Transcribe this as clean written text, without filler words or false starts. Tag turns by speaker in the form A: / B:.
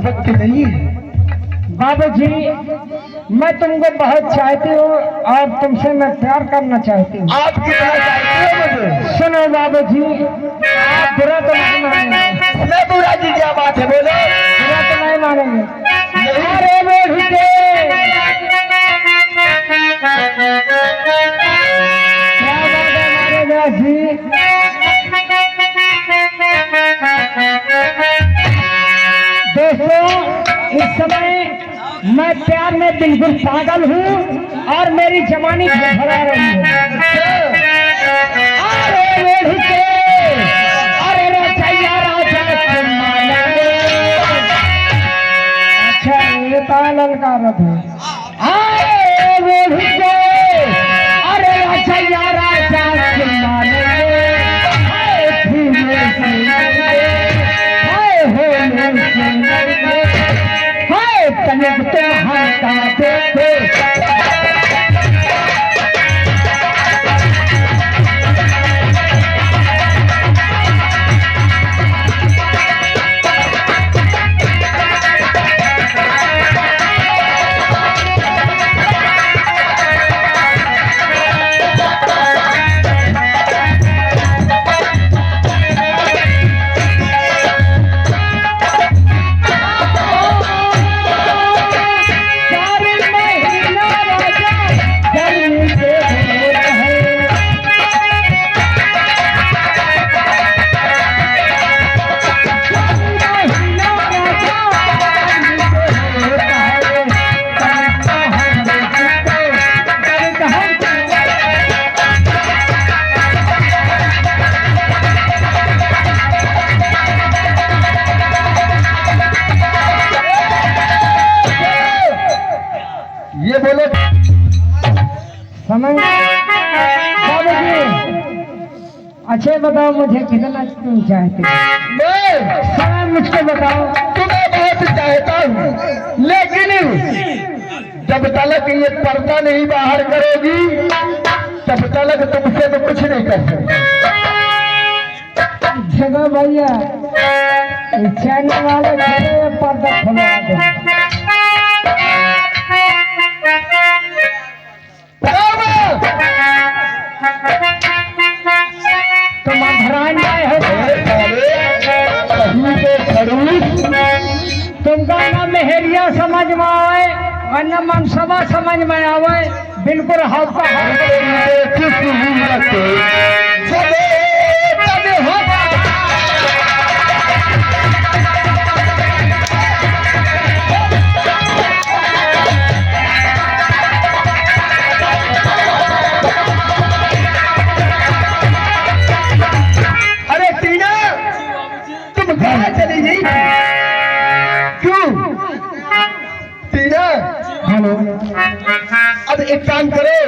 A: वक्त नहीं है।
B: बाबूजी, मैं तुमको बहुत चाहती हूँ और तुमसे मैं प्यार करना चाहती हूँ।
A: आप कितना चाहते हो मुझे?
B: सुनो बाबूजी, आप बुरा तो नहीं मानेंगे।
A: मैं बुरा जी क्या बात है, बोलो।
B: बुरा तो नहीं मानेंगे।
A: नहीं।
B: अरे बेटे, क्या बात है हमारे व्यास जी? दोस्तों, इस समय मैं प्यार में बिल्कुल पागल हूँ और मेरी जवानी भरा रही है। अरे लड़के, अरे रचैया राजा अच्छा, ये तालन का रथ है। अरे लड़के, अरे रचैया राजा तनिक तुम हंसता देखो।
A: ये बोलो
B: समझ बाबूजी, अच्छे बताओ मुझे कितना तुम चाहते हो?
A: मैं
B: समय मुझको बताओ।
A: तुम्हें बहुत चाहता हूँ, लेकिन जब तक ये पर्दा नहीं बाहर करोगी तब तक तुमसे तो कुछ नहीं कर सकता।
B: जगह भैया, चैनल वाले खड़े पर्दा खुलवा दो। तुम अंधरान जाए हो, तुमका ना मेहरिया समझ में आवे और न मनसबा समझ में आवे, बिल्कुल हल्का
A: चली गई क्यों? टीना,
B: हेलो,
A: अब एक काम करो,